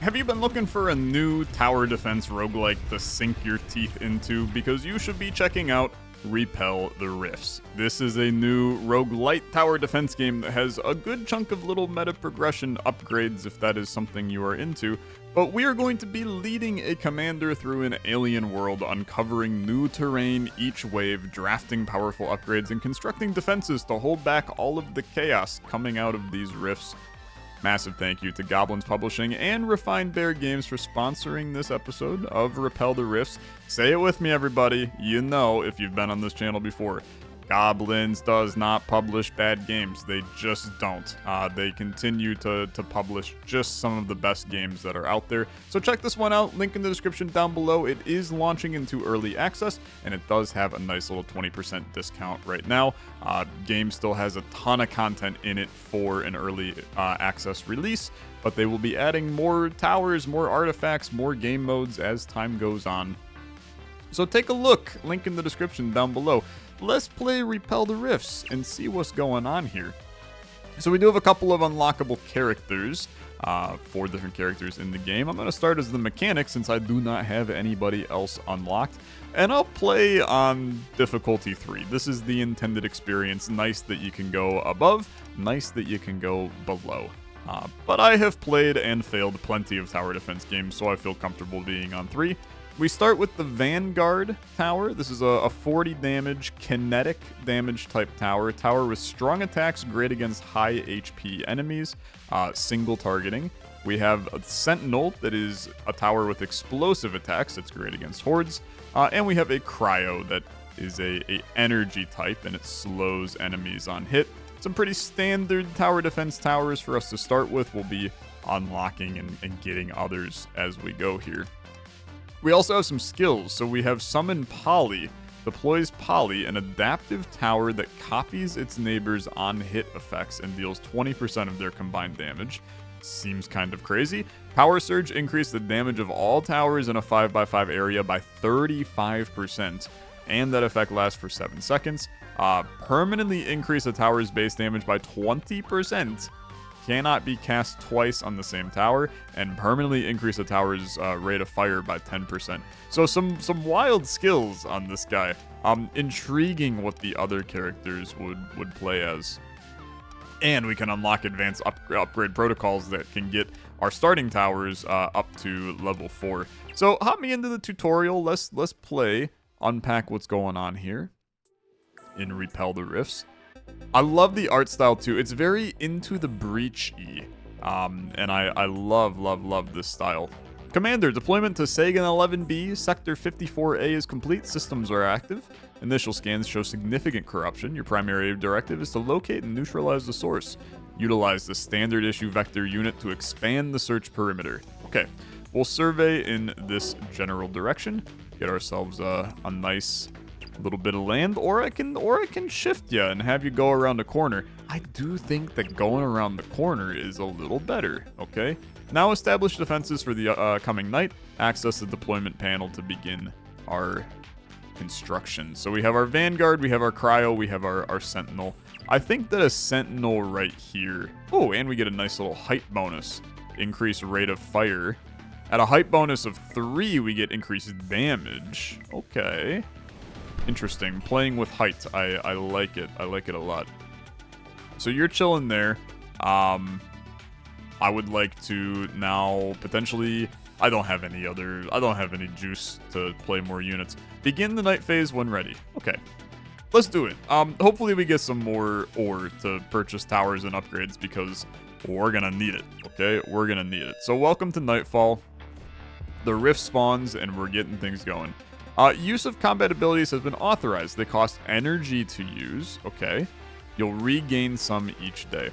Have you been looking for a new tower defense roguelike to sink your teeth into? Because you should be checking out Repel the Rifts. This is a new roguelite tower defense game that has a good chunk of little meta progression upgrades if that is something you are into. But we are going to be leading a commander through an alien world, uncovering new terrain each wave, drafting powerful upgrades, and constructing defenses to hold back all of the chaos coming out of these rifts. Massive thank you to Goblins Publishing and Refined Bear Games for sponsoring this episode of Repel the Rifts. Say it with me, everybody. You know, if you've been on this channel before, Goblins does not publish bad games. They just don't. They continue to publish just some of the best games that are out there. So check this one out. Link in the description down below. It is launching into early access, and it does have a nice little 20% discount right now. Game still has a ton of content in it for an early access release, but they will be adding more towers, more artifacts, more game modes as time goes on. So take a look. Link in the description down below. Let's play Repel the Rifts and see what's going on here. So we do have a couple of unlockable characters, 4 different characters in the game. I'm going to start as the mechanic since I do not have anybody else unlocked. And I'll play on difficulty 3. This is the intended experience. Nice that you can go above, nice that you can go below. But I have played and failed plenty of tower defense games, so I feel comfortable being on 3. We start with the Vanguard Tower. This is a 40 damage, kinetic damage type tower. Tower with strong attacks, great against high HP enemies, single targeting. We have a Sentinel that is a tower with explosive attacks. It's great against hordes. And we have a Cryo that is a energy type, and it slows enemies on hit. Some pretty standard tower defense towers for us to start with. We'll be unlocking and getting others as we go here. We also have some skills. So we have Summon Poly. Deploys Poly, an adaptive tower that copies its neighbors' on-hit effects and deals 20% of their combined damage. Seems kind of crazy. Power Surge increased the damage of all towers in a 5x5 area by 35%, and that effect lasts for 7 seconds. Permanently increase a tower's base damage by 20%. Cannot be cast twice on the same tower, and permanently increase a tower's rate of fire by 10%. So some wild skills on this guy. Intriguing what the other characters would play as. And we can unlock advanced upgrade protocols that can get our starting towers up to level 4. So hop me into the tutorial. Let's play, unpack what's going on here in Repel the Rifts. I love the art style too. It's very Into the Breach-y. And I love this style. Commander, deployment to Sagan 11B, Sector 54A is complete. Systems are active. Initial scans show significant corruption. Your primary directive is to locate and neutralize the source. Utilize the standard issue vector unit to expand the search perimeter. Okay, we'll survey in this general direction. Get ourselves a nice little bit of land, or I can shift you and have you go around the corner. I do think that going around the corner is a little better, okay? Now establish defenses for the coming night. Access the deployment panel to begin our construction. So we have our Vanguard, we have our Cryo, we have our Sentinel. I think that a Sentinel right here. Oh, and we get a nice little height bonus. Increase rate of fire. At a height bonus of 3, we get increased damage. Okay. Interesting. Playing with height. I like it. I like it a lot. So you're chilling there. I would like to now potentially... I don't have any juice to play more units. Begin the night phase when ready. Okay. Let's do it. Hopefully we get some more ore to purchase towers and upgrades because we're gonna need it. Okay? We're gonna need it. So welcome to Nightfall. The rift spawns and we're getting things going. Use of combat abilities has been authorized. They cost energy to use. Okay. You'll regain some each day.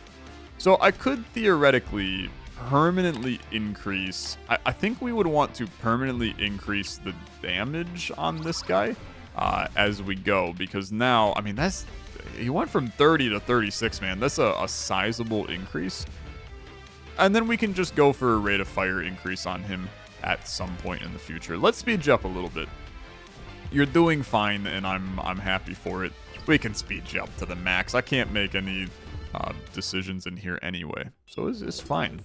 So I could theoretically permanently increase... I think we would want to permanently increase the damage on this guy as we go. Because now, I mean, he went from 30 to 36, man. That's a sizable increase. And then we can just go for a rate of fire increase on him at some point in the future. Let's speed you up a little bit. You're doing fine, and I'm happy for it. We can speed you up to the max. I can't make any decisions in here anyway, so it's fine.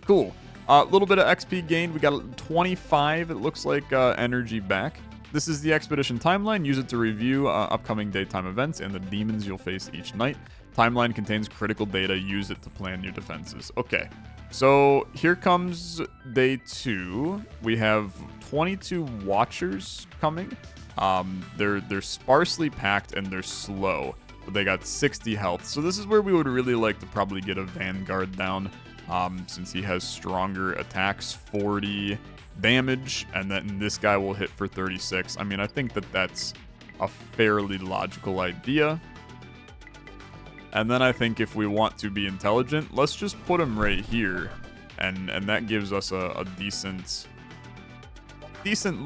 Cool. A little bit of XP gained. We got 25, it looks like, energy back. This is the expedition timeline. Use it to review upcoming daytime events and the demons you'll face each night. Timeline contains critical data. Use it to plan your defenses. Okay, so here comes day 2. We have 22 watchers coming. They're sparsely packed and they're slow, but they got 60 health. So this is where we would really like to probably get a Vanguard down, since he has stronger attacks, 40 damage, and then this guy will hit for 36. I mean, I think that that's a fairly logical idea. And then I think if we want to be intelligent, let's just put him right here, and that gives us a decent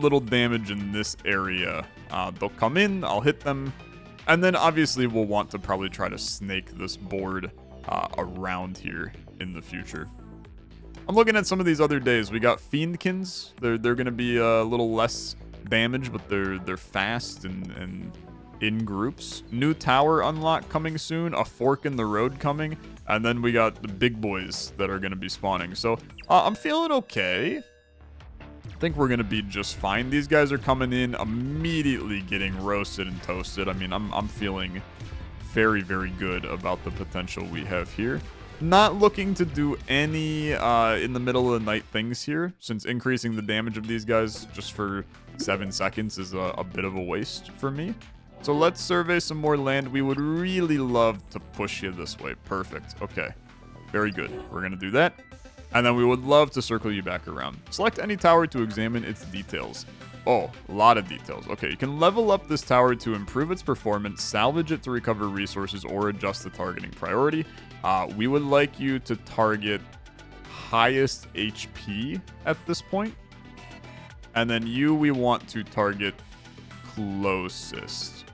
little damage in this area. They'll come in, I'll hit them, and then obviously we'll want to probably try to snake this board around here in the future. I'm looking at some of these other days. We got Fiendkins. They're going to be a little less damage, but they're fast and in groups. New tower unlock coming soon. A fork in the road coming. And then we got the big boys that are going to be spawning. So I'm feeling okay. I think we're going to be just fine. These guys are coming in immediately getting roasted and toasted. I mean, I'm feeling very, very good about the potential we have here. Not looking to do any in the middle of the night things here, since increasing the damage of these guys just for 7 seconds is a bit of a waste for me. So let's survey some more land. We would really love to push you this way. Perfect. Okay. Very good. We're going to do that. And then we would love to circle you back around. Select any tower to examine its details. Oh, a lot of details. Okay, you can level up this tower to improve its performance, salvage it to recover resources, or adjust the targeting priority. We would like you to target highest HP at this point. And then we want to target closest.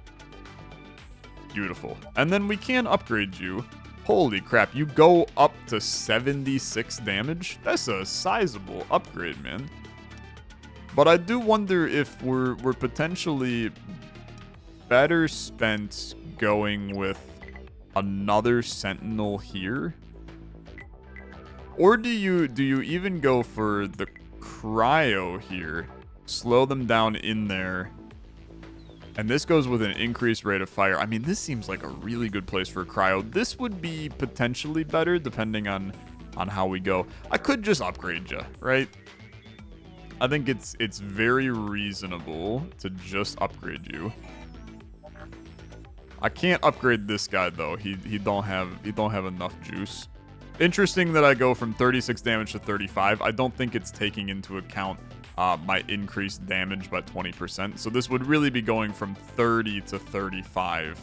Beautiful. And then we can upgrade you. Holy crap, you go up to 76 damage? That's a sizable upgrade, man. But I do wonder if we're potentially better spent going with another sentinel here. Or do you even go for the cryo here? Slow them down in there. And this goes with an increased rate of fire. I mean, this seems like a really good place for a cryo. This would be potentially better depending on how we go. I could just upgrade you, right? I think it's very reasonable to just upgrade you. I can't upgrade this guy though. He don't have enough juice. Interesting that I go from 36 damage to 35. I don't think it's taking into account my increased damage by 20%. So this would really be going from 30 to 35.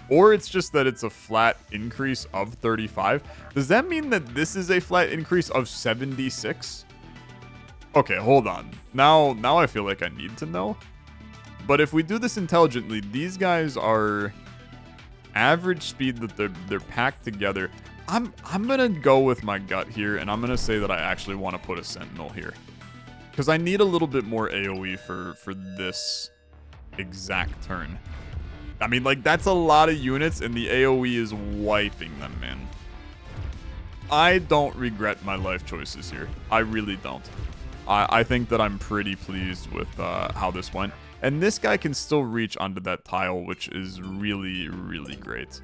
Or it's just that it's a flat increase of 35. Does that mean that this is a flat increase of 76? Okay, hold on. Now I feel like I need to know. But if we do this intelligently, these guys are average speed that they're packed together. I'm gonna go with my gut here, and I'm gonna say that I actually want to put a sentinel here, because I need a little bit more AoE for this exact turn. I mean, like, that's a lot of units, and the AoE is wiping them, man. I don't regret my life choices here. I really don't. I think that I'm pretty pleased with how this went. And this guy can still reach onto that tile, which is really, really great.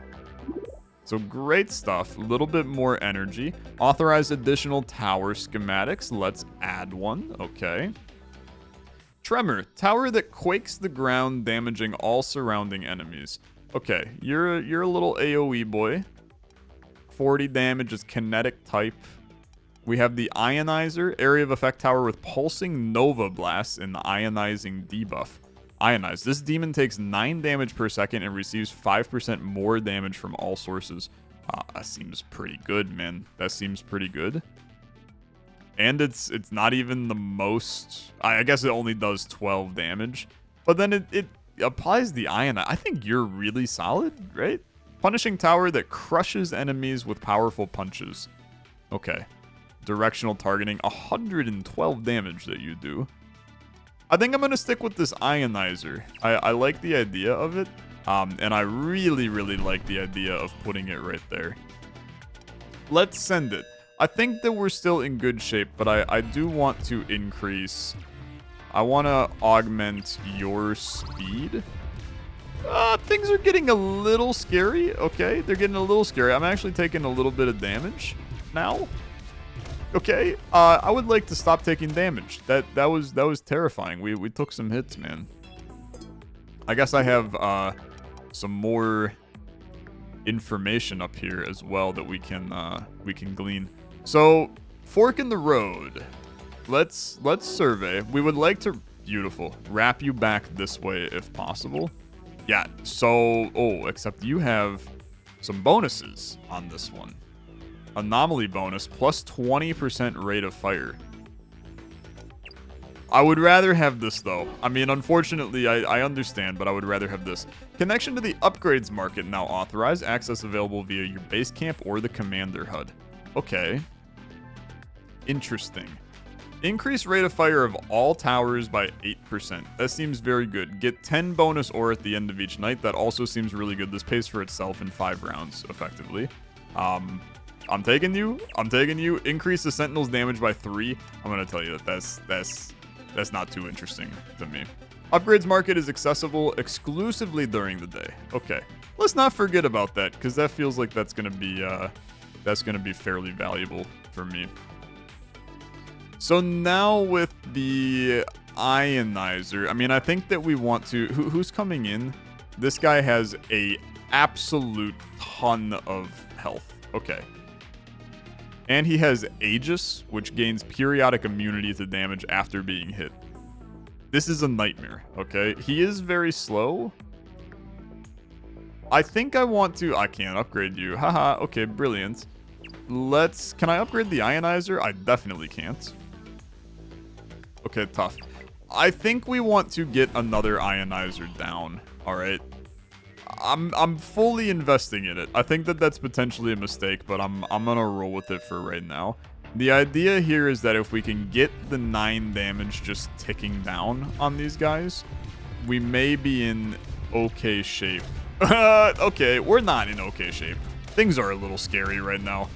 So great stuff. A little bit more energy. Authorize additional tower schematics. Let's add one. Okay. Tremor. Tower that quakes the ground, damaging all surrounding enemies. Okay, you're a little AoE boy. 40 damage is kinetic type. We have the Ionizer. Area of effect tower with pulsing Nova Blasts and the ionizing debuff. Ionize. This demon takes 9 damage per second and receives 5% more damage from all sources. That seems pretty good, man. That seems pretty good. And it's not even the most... I guess it only does 12 damage. But then it applies the Ionize. I think you're really solid, right? Punishing tower that crushes enemies with powerful punches. Okay. Directional targeting. 112 damage that you do. I think I'm going to stick with this Ionizer. I like the idea of it. And I really, really like the idea of putting it right there. Let's send it. I think that we're still in good shape, but I do want to increase. I want to augment your speed. Things are getting a little scary. Okay, they're getting a little scary. I'm actually taking a little bit of damage now. Okay, I would like to stop taking damage. That was terrifying. We took some hits, man. I guess I have some more information up here as well that we can glean. So, fork in the road. Let's survey. We would like to beautiful wrap you back this way if possible. Yeah. So, except you have some bonuses on this one. Anomaly bonus plus 20% rate of fire. I would rather have this, though. I mean, unfortunately, I understand, but I would rather have this. Connection to the upgrades market now authorized. Access available via your base camp or the commander HUD. Okay. Interesting. Increase rate of fire of all towers by 8%. That seems very good. Get 10 bonus ore at the end of each night. That also seems really good. This pays for itself in 5 rounds, effectively. I'm taking you. Increase the Sentinel's damage by 3. I'm going to tell you that that's not too interesting to me. Upgrades market is accessible exclusively during the day. Okay. Let's not forget about that, because that feels like that's going to be fairly valuable for me. So now with the ionizer, I mean, I think that we want to... Who's coming in? This guy has a absolute ton of health. Okay. And he has Aegis, which gains periodic immunity to damage after being hit. This is a nightmare, okay? He is very slow. I think I want to... I can't upgrade you. Haha, okay, brilliant. Can I upgrade the ionizer? I definitely can't. Okay, tough. I think we want to get another ionizer down. All right. I'm fully investing in it. I think that that's potentially a mistake, but I'm gonna roll with it for right now. The idea here is that if we can get the 9 damage just ticking down on these guys, we may be in okay shape. Okay, we're not in okay shape. Things are a little scary right now.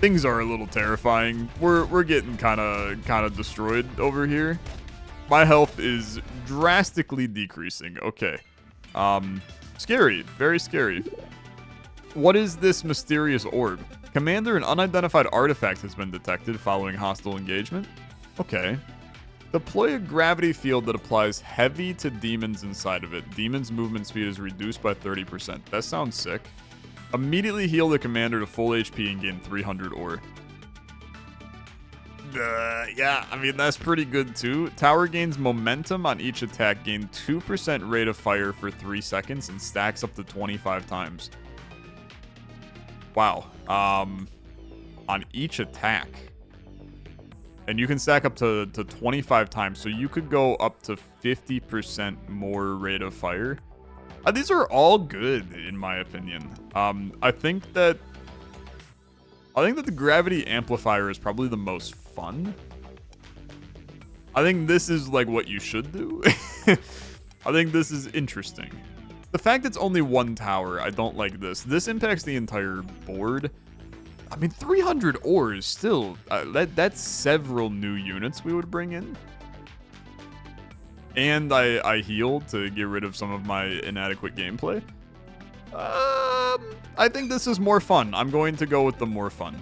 Things are a little terrifying. We're getting kind of destroyed over here. My health is drastically decreasing. Okay. Scary. Very scary. What is this mysterious orb? Commander, an unidentified artifact has been detected following hostile engagement. Okay. Deploy a gravity field that applies heavy to demons inside of it. Demons' movement speed is reduced by 30%. That sounds sick. Immediately heal the commander to full HP and gain 300 ore. Yeah, I mean, that's pretty good too. Tower gains momentum on each attack, gain 2% rate of fire for 3 seconds, and stacks up to 25 times. Wow. On each attack. And you can stack up to 25 times, so you could go up to 50% more rate of fire. These are all good, in my opinion. I think that the gravity amplifier is probably the most fun. I think this is like what you should do. I think this is interesting. The fact it's only 1 tower, I don't like this. This impacts the entire board. I mean, 300 ore is still... that's several new units we would bring in. And I healed to get rid of some of my inadequate gameplay. I think this is more fun. I'm going to go with the more fun.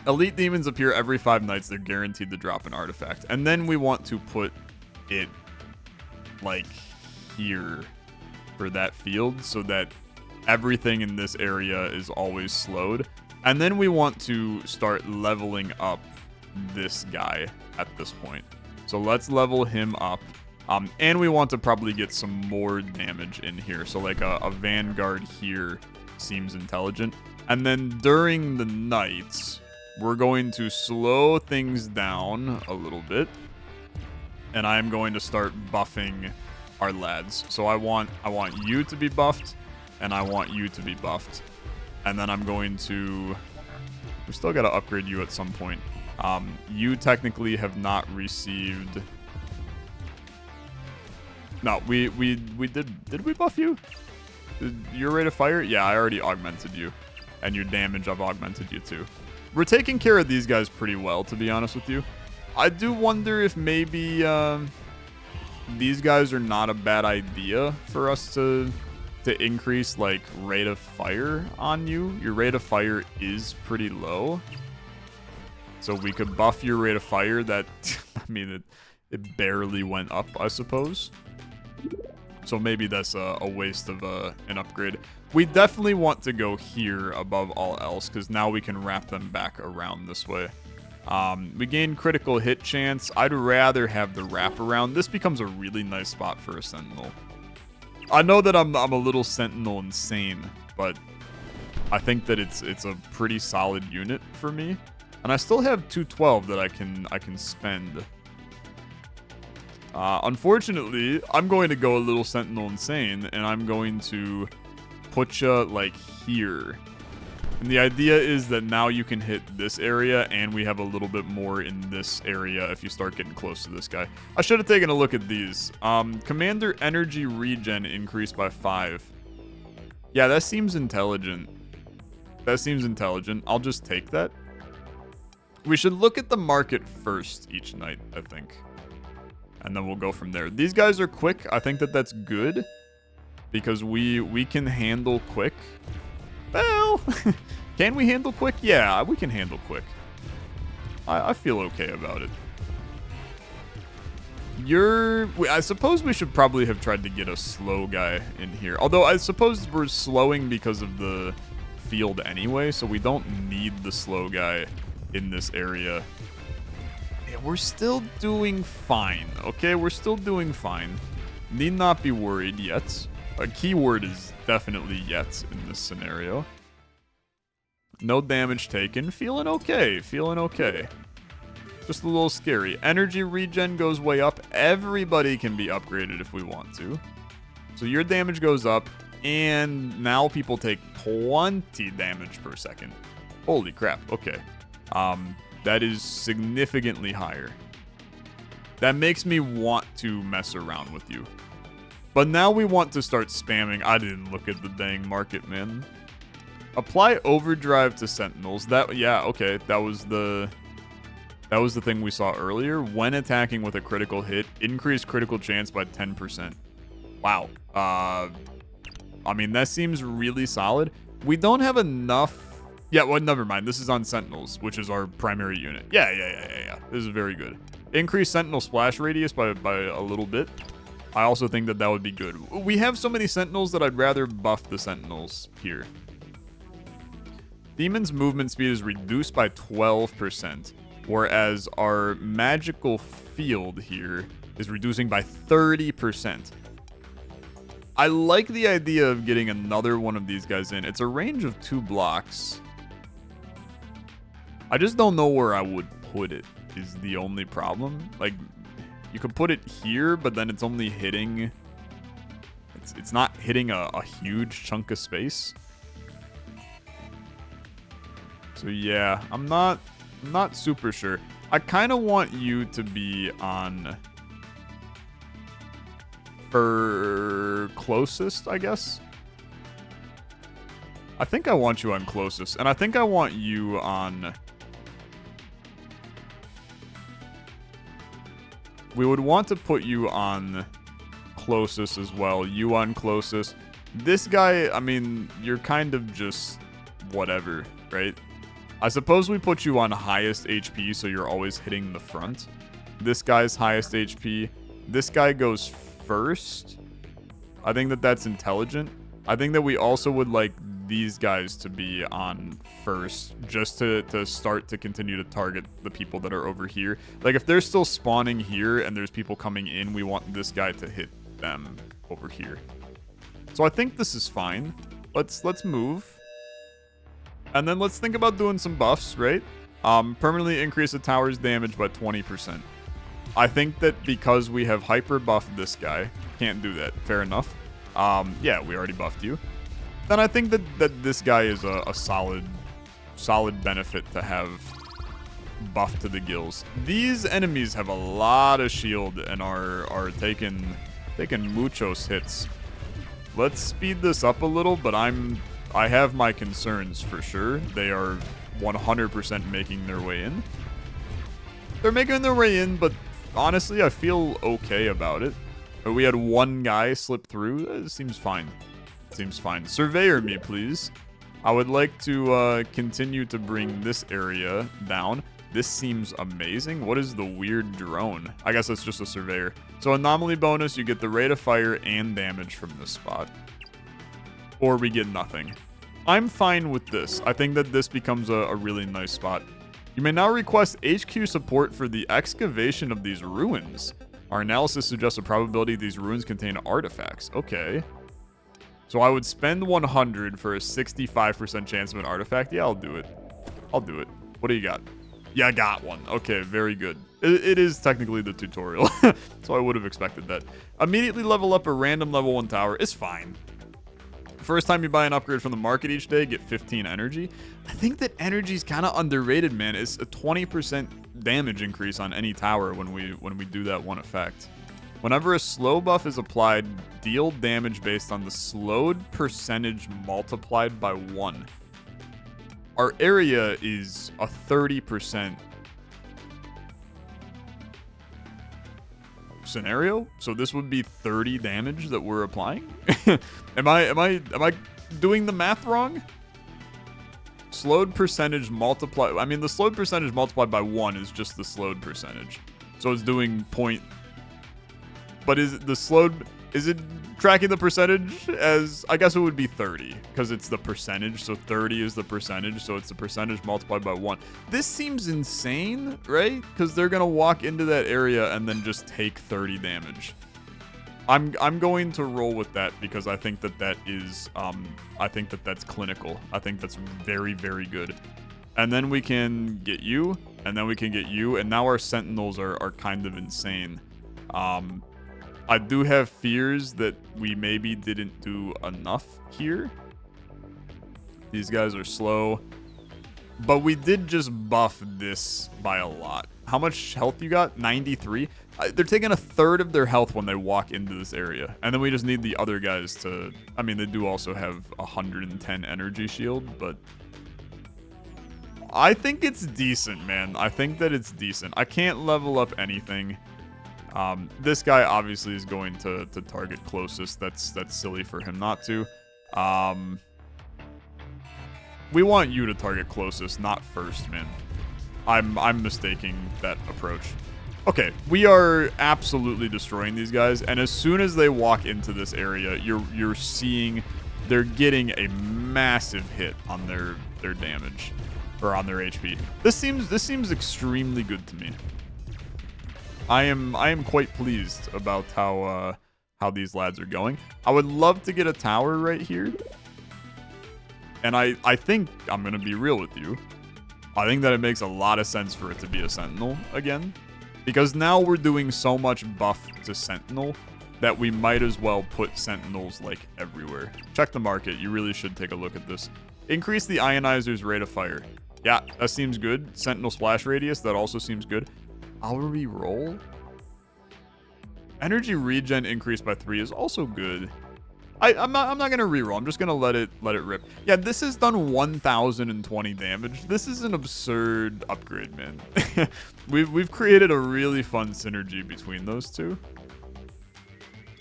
Elite demons appear every 5 nights. They're guaranteed to drop an artifact. And then we want to put it, like, here for that field so that everything in this area is always slowed. And then we want to start leveling up this guy at this point. So let's level him up. And we want to probably get some more damage in here. So like a Vanguard here seems intelligent. And then during the nights, we're going to slow things down a little bit. And I'm going to start buffing our lads. So I want you to be buffed, and I want you to be buffed. And then I'm going to... We still got to upgrade you at some point. You technically have not received... No, we did we buff you? Your rate of fire? Yeah, I already augmented you. And your damage, I've augmented you too. We're taking care of these guys pretty well, to be honest with you. I do wonder if maybe these guys are not a bad idea for us to increase, like, rate of fire on you. Your rate of fire is pretty low. So we could buff your rate of fire that, I mean, it barely went up, I suppose. So maybe that's a waste of an upgrade. We definitely want to go here above all else, because now we can wrap them back around this way. We gain critical hit chance. I'd rather have the wraparound. This becomes a really nice spot for a sentinel. I know that I'm a little sentinel insane, but I think that it's a pretty solid unit for me. And I still have 212 that I can spend. Unfortunately, I'm going to go a little sentinel insane, and I'm going to put you like here. And the idea is that now you can hit this area, and we have a little bit more in this area if you start getting close to this guy. I should have taken a look at these. Commander energy regen increased by 5. Yeah, that seems intelligent. That seems intelligent. I'll just take that. We should look at the market first each night, I think. And then we'll go from there. These guys are quick. I think that that's good. Because we can handle quick. Well, can we handle quick? Yeah, we can handle quick. I feel okay about it. I suppose we should probably have tried to get a slow guy in here. Although I suppose we're slowing because of the field anyway, so we don't need the slow guy in this area. Yeah, we're still doing fine, okay? We're still doing fine. Need not be worried yet. A keyword is definitely yet in this scenario. No damage taken. Feeling okay. Feeling okay. Just a little scary. Energy regen goes way up. Everybody can be upgraded if we want to. So your damage goes up, and now people take 20 damage per second. Holy crap. Okay. That is significantly higher. That makes me want to mess around with you. But now we want to start spamming. I didn't look at the dang market, man. Apply overdrive to sentinels. Yeah, okay. That was the thing we saw earlier. When attacking with a critical hit, increase critical chance by 10%. Wow. I mean, that seems really solid. We don't have enough. Yeah, well, never mind. This is on sentinels, which is our primary unit. Yeah. This is very good. Increase sentinel splash radius by a little bit. I also think that would be good. We have so many sentinels that I'd rather buff the sentinels here. Demon's movement speed is reduced by 12%, whereas our magical field here is reducing by 30%. I like the idea of getting another one of these guys in. It's a range of 2 blocks. I just don't know where I would put it is the only problem. Like, you could put it here, but then it's only hitting... It's not hitting a huge chunk of space. So yeah, I'm not super sure. I kind of want you to be on... for closest, I guess. I think I want you on closest, and I think I want you on... We would want to put you on closest as well. You on closest. This guy, I mean, you're kind of just whatever, right? I suppose we put you on highest HP, so you're always hitting the front. This guy's highest HP. This guy goes first. I think that that's intelligent. I think that we also would like these guys to be on first, just to start to continue to target the people that are over here. Like, if they're still spawning here and there's people coming in, we want this guy to hit them over here. So I think this is fine. Let's move. And then let's think about doing some buffs, right? Permanently increase the tower's damage by 20%. I think that because we have hyper buffed this guy, can't do that. Fair enough. Yeah, we already buffed you. Then I think that this guy is a solid benefit to have buffed to the gills. These enemies have a lot of shield and are taking muchos hits. Let's speed this up a little, but I have my concerns for sure. They are 100% making their way in. They're making their way in, but honestly, I feel okay about it. We had one guy slip through. It seems fine. Seems fine. Surveyor me, please. I would like to continue to bring this area down. This seems amazing. What is the weird drone? I guess that's just a surveyor. So anomaly bonus, you get the rate of fire and damage from this spot. Or we get nothing. I'm fine with this. I think that this becomes a really nice spot. You may now request HQ support for the excavation of these ruins. Our analysis suggests a probability these ruins contain artifacts. Okay. So I would spend 100 for a 65% chance of an artifact. Yeah, I'll do it. I'll do it. What do you got? Yeah, I got one. Okay, very good. It is technically the tutorial, so I would have expected that. Immediately level up a random level 1 tower is fine. First time you buy an upgrade from the market each day, get 15 energy. I think that energy is kind of underrated, man. It's a 20% damage increase on any tower when we do that one effect. Whenever a slow buff is applied, deal damage based on the slowed percentage multiplied by 1. Our area is a 30% scenario, so this would be 30 damage that we're applying. Am I doing the math wrong? Slowed percentage multiplied. I mean, the slowed percentage multiplied by 1 is just the slowed percentage, so it's doing point. But is it the slowed? Is it tracking the percentage as, I guess it would be 30 because it's the percentage. So 30 is the percentage. So it's the percentage multiplied by 1. This seems insane, right? Because they're going to walk into that area and then just take 30 damage. I'm going to roll with that because I think that is, I think that's clinical. I think that's very, very good. And then we can get you, and then we can get you. And now our sentinels are kind of insane. I do have fears that we maybe didn't do enough here. These guys are slow. But we did just buff this by a lot. How much health you got? 93? They're taking a third of their health when they walk into this area. And then we just need the other guys to... I mean, they do also have 110 energy shield, but... I think it's decent, man. I think that it's decent. I can't level up anything. This guy obviously is going to target closest. That's silly for him not to. We want you to target closest, not first, man. I'm mistaking that approach. Okay, we are absolutely destroying these guys, and as soon as they walk into this area, you're seeing they're getting a massive hit on their damage or on their HP. This seems extremely good to me. I am quite pleased about how these lads are going. I would love to get a tower right here. And I think I'm going to be real with you. I think that it makes a lot of sense for it to be a sentinel again. Because now we're doing so much buff to sentinel that we might as well put sentinels like everywhere. Check the market. You really should take a look at this. Increase the ionizer's rate of fire. Yeah, that seems good. Sentinel splash radius, that also seems good. I'll re-roll. Energy regen increased by 3 is also good. I'm not gonna reroll. I'm just gonna let it rip. Yeah, this has done 1,020 damage. This is an absurd upgrade, man. we've created a really fun synergy between those two.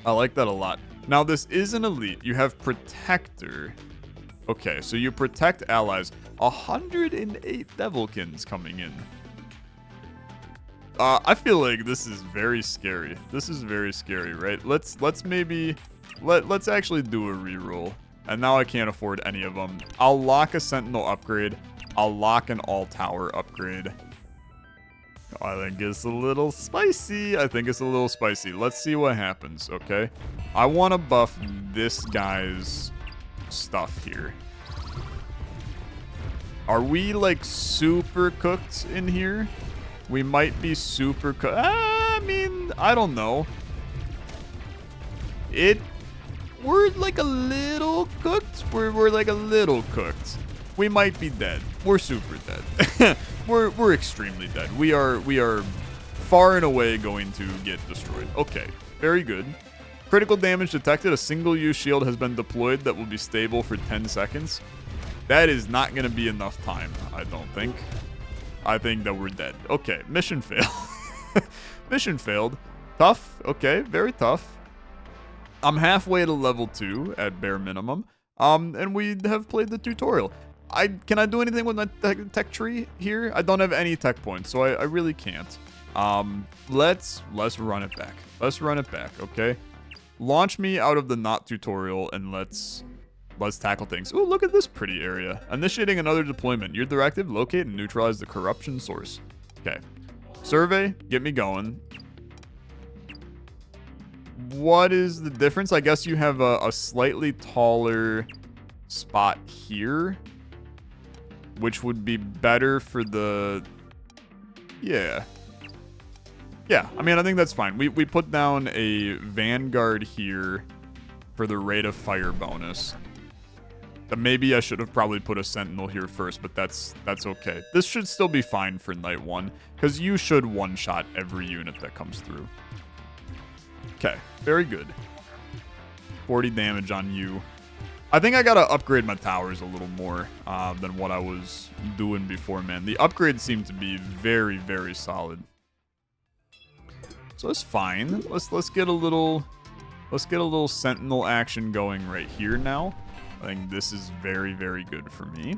I like that a lot. Now this is an elite. You have protector. Okay, so you protect allies. 108 devilkins coming in. I feel like this is very scary. This is very scary, right? Let's maybe let's actually do a reroll. And now I can't afford any of them. I'll lock a sentinel upgrade. I'll lock an all tower upgrade. I think it's a little spicy. Let's see what happens, okay? I want to buff this guy's stuff here. Are we like super cooked in here? We might be super cooked. I mean, I don't know. We're like a little cooked. We're like a little cooked. We might be dead. We're super dead. we're extremely dead. We are far and away going to get destroyed. Okay, very good. Critical damage detected. A single-use shield has been deployed that will be stable for 10 seconds. That is not going to be enough time, I don't think. I think that we're dead. Okay, mission failed. Mission failed. Tough. Okay, very tough. I'm halfway to level 2 at bare minimum. And we have played the tutorial. Can I do anything with my tech tree here? I don't have any tech points, so I really can't. Let's run it back. Let's run it back, okay? Launch me out of the not tutorial and let's tackle things. Ooh, look at this pretty area. Initiating another deployment. Your directive, locate and neutralize the corruption source. Okay. Survey, get me going. What is the difference? I guess you have a slightly taller spot here, which would be better for the... Yeah. Yeah, I mean, I think that's fine. We put down a Vanguard here for the rate of fire bonus. Maybe I should have probably put a Sentinel here first, but that's okay. This should still be fine for night 1, because you should one-shot every unit that comes through. Okay, very good. 40 damage on you. I think I gotta upgrade my towers a little more than what I was doing before, man. The upgrades seem to be very, very solid. So that's fine. Let's get a little Sentinel action going right here now. I think this is very, very good for me.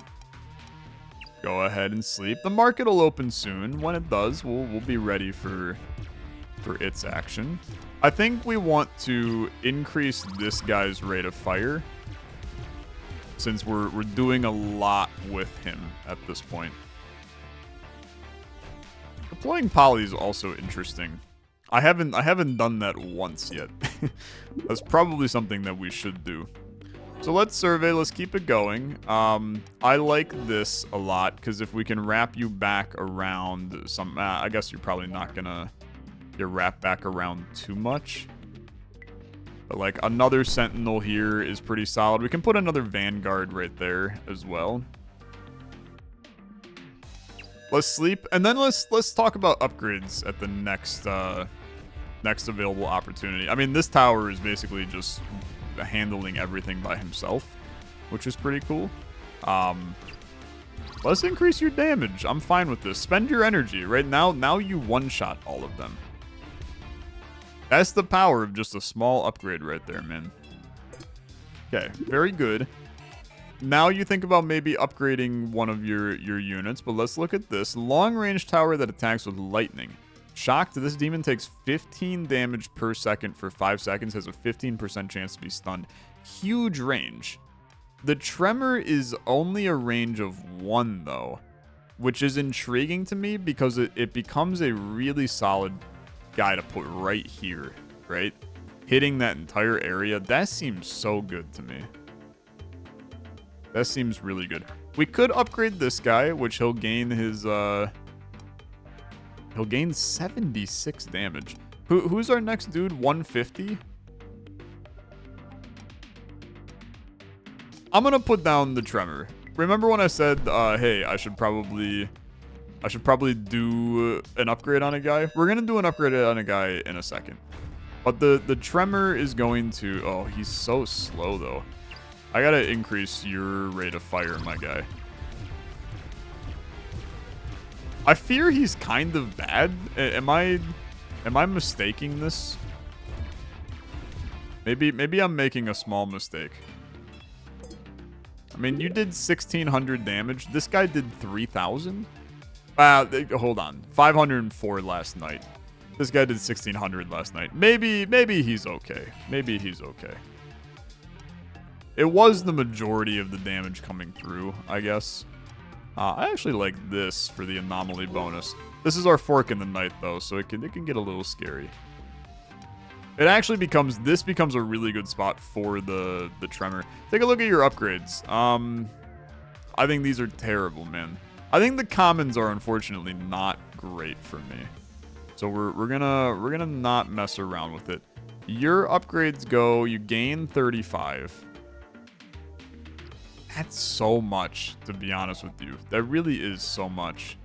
Go ahead and sleep. The market will open soon. When it does, we'll be ready for its action. I think we want to increase this guy's rate of fire, since we're doing a lot with him at this point. Deploying poly is also interesting. I haven't done that once yet. That's probably something that we should do. So let's survey, let's keep it going. I like this a lot, because if we can wrap you back around some... I guess you're probably not gonna get wrapped back around too much. But like, another Sentinel here is pretty solid. We can put another Vanguard right there as well. Let's sleep, and then let's talk about upgrades at the next available opportunity. I mean, this tower is basically just handling everything by himself, which is pretty cool. Let's increase your damage. I'm fine with this. Spend your energy. Right now you one-shot all of them. That's the power of just a small upgrade right there, man. Okay, very good. Now you think about maybe upgrading one of your units, but let's look at this. Long-range tower that attacks with lightning. Shocked, this demon takes 15 damage per second for 5 seconds, has a 15% chance to be stunned. Huge range. The tremor is only a range of 1, though, which is intriguing to me because it becomes a really solid guy to put right here, right? Hitting that entire area, that seems so good to me. That seems really good. We could upgrade this guy, which he'll gain his, he'll gain 76 damage. Who's our next dude? 150? I'm gonna put down the tremor. Remember when I said, hey, I should probably do an upgrade on a guy? We're gonna do an upgrade on a guy in a second. But the tremor is going to... Oh, he's so slow, though. I gotta increase your rate of fire, my guy. I fear he's kind of bad. Am I mistaking this? Maybe I'm making a small mistake. I mean, you did 1,600 damage. This guy did 3,000? Hold on. 504 last night. This guy did 1,600 last night. Maybe he's okay. Maybe he's okay. It was the majority of the damage coming through, I guess. I actually like this for the anomaly bonus. This is our fork in the night, though, so it can get a little scary. It actually becomes a really good spot for the tremor. Take a look at your upgrades. I think these are terrible, man. I think the commons are unfortunately not great for me. So we're gonna not mess around with it. Your upgrades go, you gain 35. That's so much, to be honest with you. That really is so much.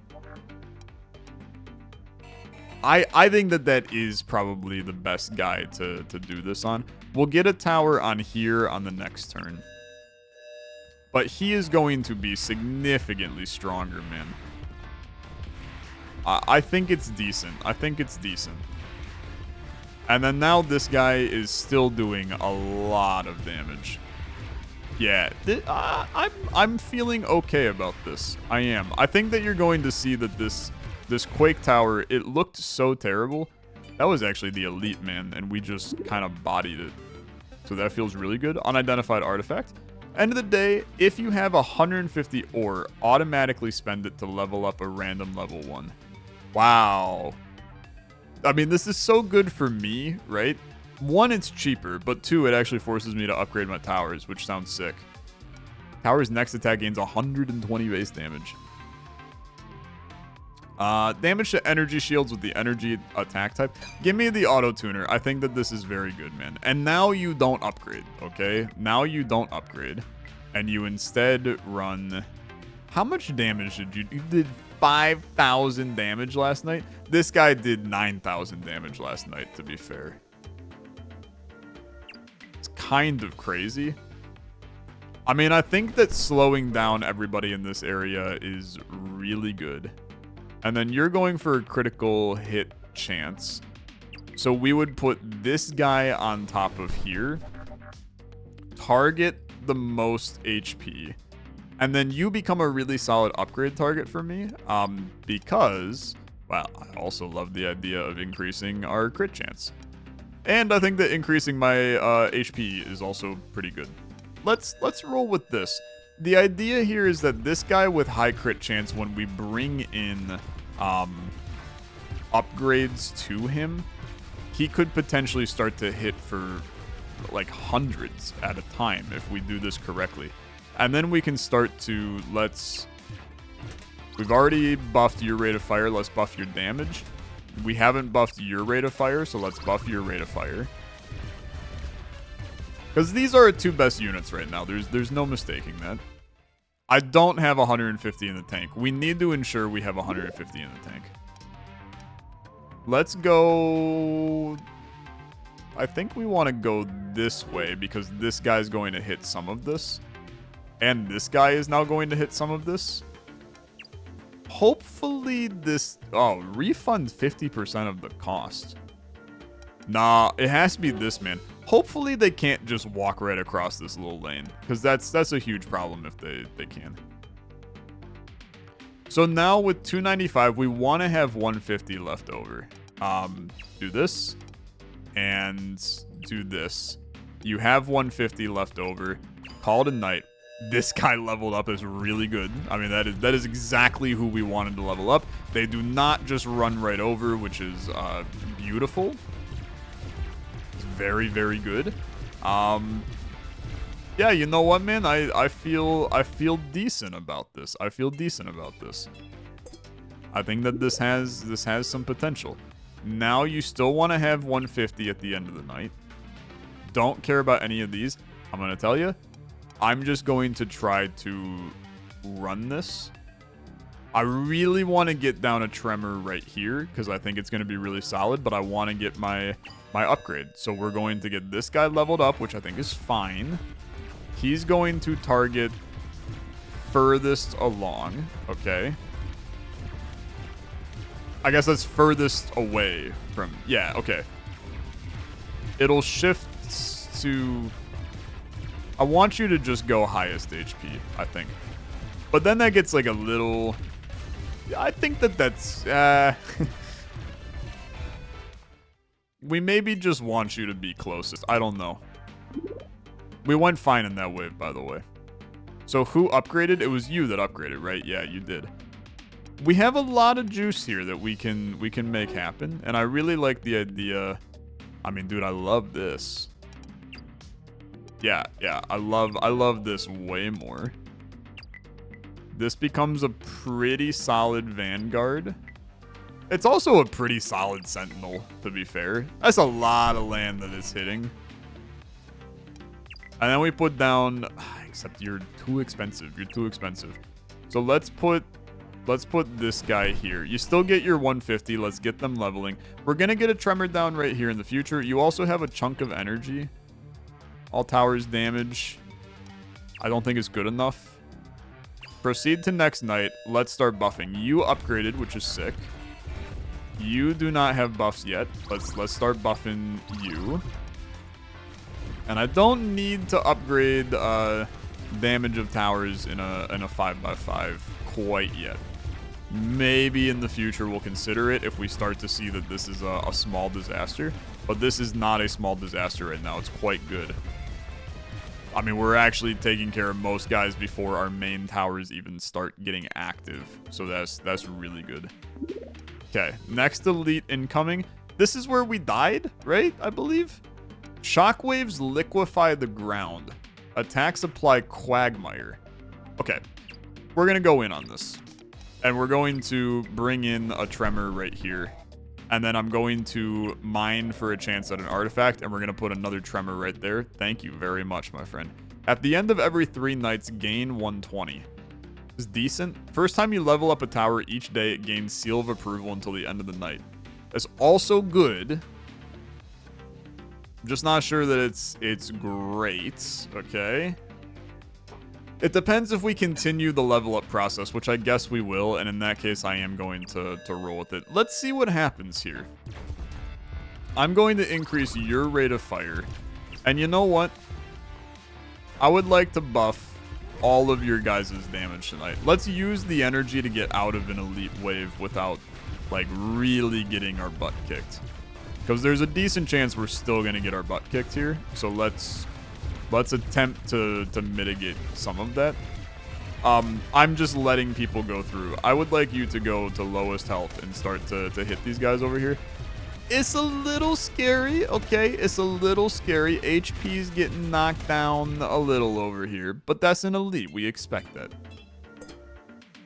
I think that is probably the best guy to do this on. We'll get a tower on here on the next turn. But he is going to be significantly stronger, man. I think it's decent. I think it's decent. And then now this guy is still doing a lot of damage. Yeah, I'm feeling okay about this. I am. I think that you're going to see that this Quake Tower, it looked so terrible. That was actually the elite, man, and we just kind of bodied it. So that feels really good. Unidentified artifact. End of the day, if you have 150 ore, automatically spend it to level up a random level 1. Wow. I mean, this is so good for me, right? 1, it's cheaper, but 2, it actually forces me to upgrade my towers, which sounds sick. Tower's next attack gains 120 base damage. Damage to energy shields with the energy attack type. Give me the auto tuner. I think that this is very good, man. And now you don't upgrade, okay? Now you don't upgrade. And you instead run... How much damage did you... You did 5,000 damage last night? This guy did 9,000 damage last night, to be fair. It's kind of crazy. I mean, I think that slowing down everybody in this area is really good. And then you're going for a critical hit chance. So we would put this guy on top of here. Target the most HP. And then you become a really solid upgrade target for me. Because, well, I also love the idea of increasing our crit chance. And I think that increasing my HP is also pretty good. Let's roll with this. The idea here is that this guy with high crit chance, when we bring in upgrades to him, he could potentially start to hit for like hundreds at a time if we do this correctly. And then we can start to, we've already buffed your rate of fire, let's buff your damage. We haven't buffed your rate of fire, so let's buff your rate of fire. Because these are our 2 best units right now. There's no mistaking that. I don't have 150 in the tank. We need to ensure we have 150 in the tank. Let's go... I think we want to go this way because this guy's going to hit some of this. And this guy is now going to hit some of this. Hopefully this... Oh, refund 50% of the cost. Nah, it has to be this, man. Hopefully they can't just walk right across this little lane, because that's a huge problem if they can. So now with 295, we want to have 150 left over. Do this and do this. You have 150 left over. Call it a night. This guy leveled up is really good. I mean, that is exactly who we wanted to level up. They do not just run right over, which is beautiful. Very, very good. Yeah, you know what, man? I feel decent about this. I feel decent about this. I think that this has some potential. Now you still want to have 150 at the end of the night. Don't care about any of these. I'm gonna tell you, I'm just going to try to run this. I really want to get down a tremor right here because I think it's going to be really solid, but I want to get my upgrade. So we're going to get this guy leveled up, which I think is fine. He's going to target furthest along, okay? I guess that's furthest away from... Yeah, okay. It'll shift to... I want you to just go highest HP, I think. But then that gets like a little... I think that's... we maybe just want you to be closest. I don't know. We went fine in that wave, by the way. So who upgraded? It was you that upgraded, right? Yeah, you did. We have a lot of juice here that we can make happen. And I really like the idea... I mean, dude, I love this. Yeah, I love this way more. This becomes a pretty solid Vanguard. It's also a pretty solid Sentinel, to be fair. That's a lot of land that it's hitting. And then we put down... Except you're too expensive. You're too expensive. So let's put this guy here. You still get your 150. Let's get them leveling. We're going to get a Tremor down right here in the future. You also have a chunk of energy. All towers damage. I don't think it's good enough. Proceed to next night. Let's start buffing. You upgraded, which is sick. You do not have buffs yet. Let's start buffing you. And I don't need to upgrade damage of towers in a 5x5 quite yet. Maybe in the future we'll consider it if we start to see that this is a small disaster. But this is not a small disaster right now. It's quite good. I mean, we're actually taking care of most guys before our main towers even start getting active. So that's really good. Okay, next elite incoming. This is where we died, right? I believe. Shockwaves liquefy the ground. Attacks apply quagmire. Okay, we're going to go in on this. And we're going to bring in a tremor right here. And then I'm going to mine for a chance at an artifact, and we're going to put another tremor right there. Thank you very much, my friend. At the end of every 3 nights, gain 120. Is decent. First time you level up a tower each day, it gains seal of approval until the end of the night. That's also good. I'm just not sure that it's great. Okay. It depends if we continue the level up process, which I guess we will, and in that case, I am going to roll with it. Let's see what happens here. I'm going to increase your rate of fire. And you know what? I would like to buff all of your guys' damage tonight. Let's use the energy to get out of an elite wave without, like, really getting our butt kicked. Because there's a decent chance we're still going to get our butt kicked here. So let's attempt to mitigate some of that. I'm just letting people go through. I would like you to go to lowest health and start to hit these guys over here. It's a little scary, okay? It's a little scary. HP's getting knocked down a little over here, but that's an elite. We expect that.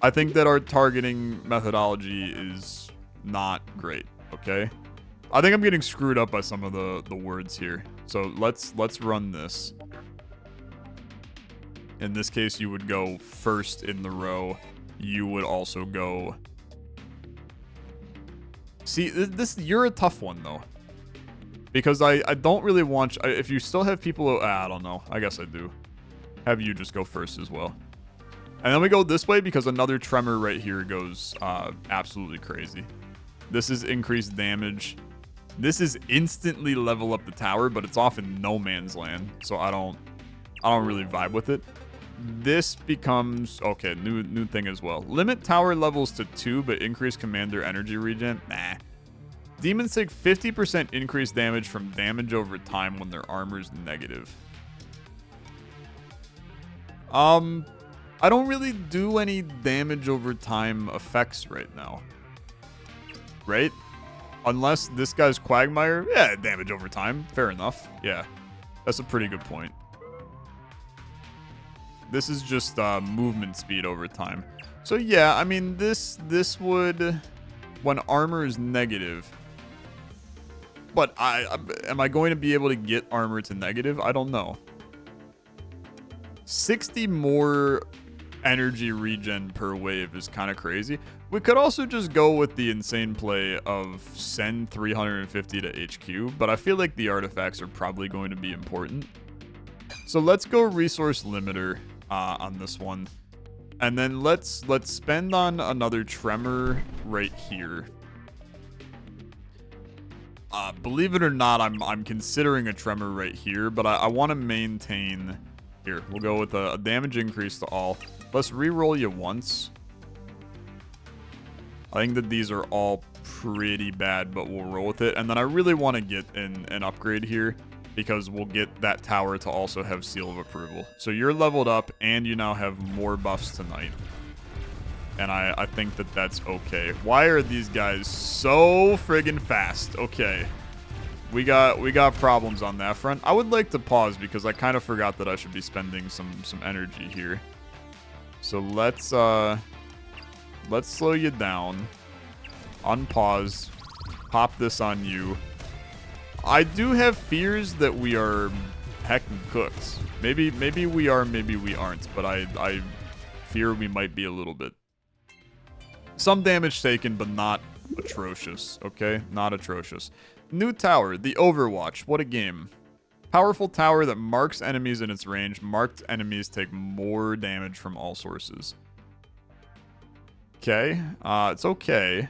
I think that our targeting methodology is not great, okay? I think I'm getting screwed up by some of the words here. So let's run this. In this case, you would go first in the row. You would also go... See, you're a tough one, though. Because I don't really want... If you still have people... I don't know. I guess I do. Have you just go first as well. And then we go this way because another tremor right here goes absolutely crazy. This is increased damage. This is instantly level up the tower, but it's off in no man's land. So I don't really vibe with it. This becomes... Okay, new thing as well. Limit tower levels to 2, but increase commander energy regen. Nah. Demons take 50% increased damage from damage over time when their armor's negative. I don't really do any damage over time effects right now. Right? Unless this guy's Quagmire. Yeah, damage over time. Fair enough. Yeah. That's a pretty good point. This is just movement speed over time. So yeah, I mean, this would... When armor is negative... But am I going to be able to get armor to negative? I don't know. 60 more energy regen per wave is kind of crazy. We could also just go with the insane play of send 350 to HQ, but I feel like the artifacts are probably going to be important. So let's go resource limiter on this one. And then let's spend on another tremor right here. Believe it or not, I'm considering a tremor right here, but I want to maintain... Here, we'll go with a damage increase to all. Let's re-roll you once. I think that these are all pretty bad, but we'll roll with it. And then I really want to get an upgrade here because we'll get that tower to also have seal of approval. So you're leveled up and you now have more buffs tonight. And I think that that's okay. Why are these guys so friggin' fast? Okay. We got problems on that front. I would like to pause because I kind of forgot that I should be spending some energy here. So let's slow you down. Unpause. Pop this on you. I do have fears that we are heckin' cooked. Maybe we are, maybe we aren't, but I fear we might be a little bit. Some damage taken, but not atrocious, okay? Not atrocious. New tower, the Overwatch. What a game. Powerful tower that marks enemies in its range. Marked enemies take more damage from all sources. Okay. It's okay.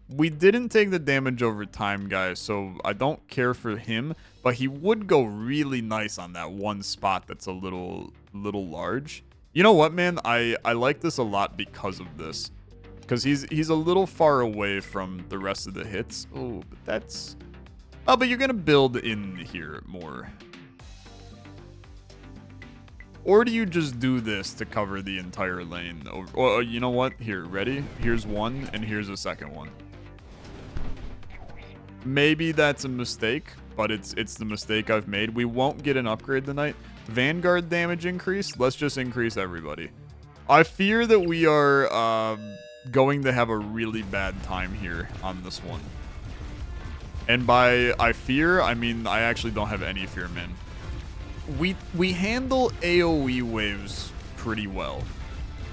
We didn't take the damage over time, guys, so I don't care for him. But he would go really nice on that one spot that's a little large. You know what, man? I like this a lot because of this. Because he's a little far away from the rest of the hits. Oh, but that's... Oh, but you're going to build in here more. Or do you just do this to cover the entire lane? Or you know what? Here, ready? Here's one, and here's a second one. Maybe that's a mistake, but it's the mistake I've made. We won't get an upgrade tonight. Vanguard damage increase. Let's just increase everybody. I fear that we are going to have a really bad time here on this one. And by I fear, I mean I actually don't have any fear, man. We handle AoE waves pretty well,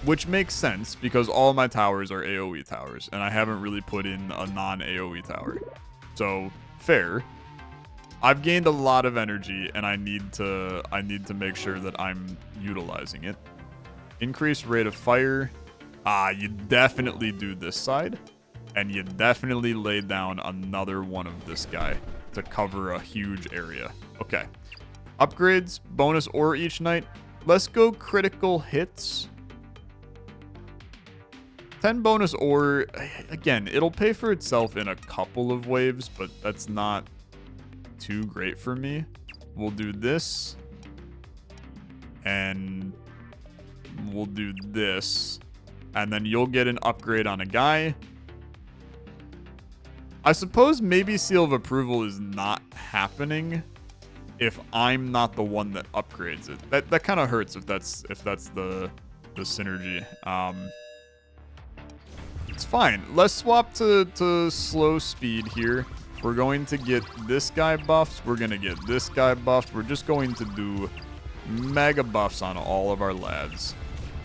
which makes sense because all my towers are AoE towers, and I haven't really put in a non-AoE tower. So, fair. I've gained a lot of energy, and I need to make sure that I'm utilizing it. Increase rate of fire. You definitely do this side. And you definitely lay down another one of this guy to cover a huge area. Okay. Upgrades, bonus ore each night. Let's go critical hits. 10 bonus ore. Again, it'll pay for itself in a couple of waves, but that's not too great for me. We'll do this. And we'll do this. And then you'll get an upgrade on a guy. I suppose maybe seal of approval is not happening if I'm not the one that upgrades it. That kind of hurts if that's the synergy. It's fine. Let's swap to slow speed here. We're going to get this guy buffed. We're going to get this guy buffed. We're just going to do mega buffs on all of our lads.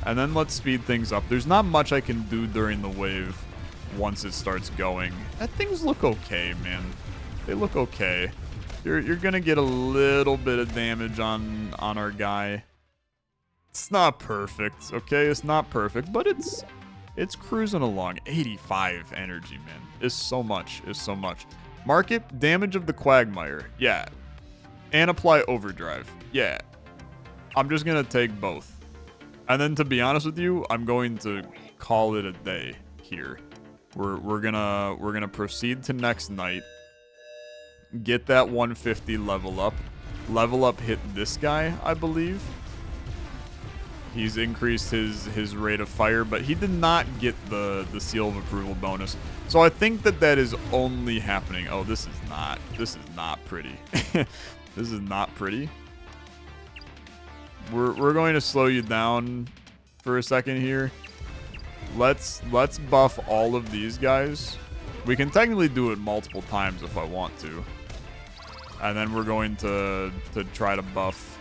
And then let's speed things up. There's not much I can do during the wave once it starts going. Things look okay, man. They look okay. You're gonna get a little bit of damage on our guy. It's not perfect, okay? It's not perfect, but it's cruising along. 85 energy, man. Is so much. Is so much. Market damage of the Quagmire. Yeah. And apply overdrive. Yeah. I'm just gonna take both. And then to be honest with you, I'm going to call it a day here. We're gonna proceed to next night. Get that 150 level up. Level up hit this guy, I believe. He's increased his rate of fire, but he did not get the seal of approval bonus. So I think that is only happening. Oh, this is not pretty. This is not pretty. We're going to slow you down for a second here. Let's buff all of these guys. We can technically do it multiple times if I want to. And then we're going to try to buff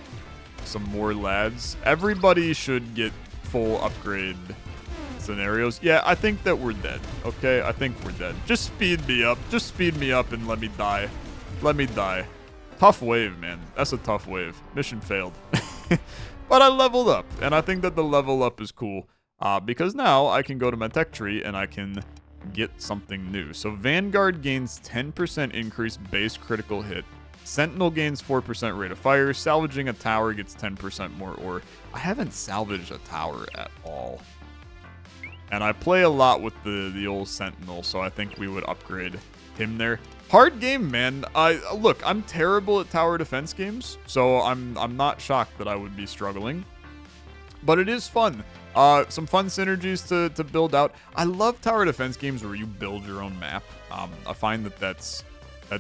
some more lads. Everybody should get full upgrade scenarios. Yeah, I think that we're dead. Okay, I think we're dead. Just speed me up. Just speed me up and let me die. Let me die. Tough wave, man. That's a tough wave. Mission failed. But I leveled up, and I think that the level up is cool. Because now I can go to my tech tree and I can get something new. So Vanguard gains 10% increased base critical hit. Sentinel gains 4% rate of fire. Salvaging a tower gets 10% more ore. I haven't salvaged a tower at all. And I play a lot with the old Sentinel, so I think we would upgrade him there. Hard game, man. Look, I'm terrible at tower defense games, so I'm not shocked that I would be struggling. But it is fun. Some fun synergies to build out. I love tower defense games where you build your own map. I find that's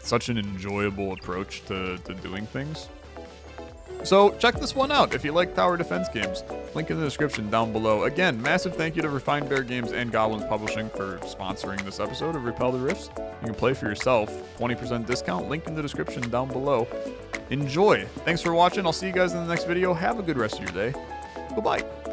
such an enjoyable approach to doing things. So check this one out if you like tower defense games. Link in the description down below. Again, massive thank you to Refined Bear Games and Goblins Publishing for sponsoring this episode of Repel the Rifts. You can play for yourself. 20% discount. Link in the description down below. Enjoy. Thanks for watching. I'll see you guys in the next video. Have a good rest of your day. Bye-bye.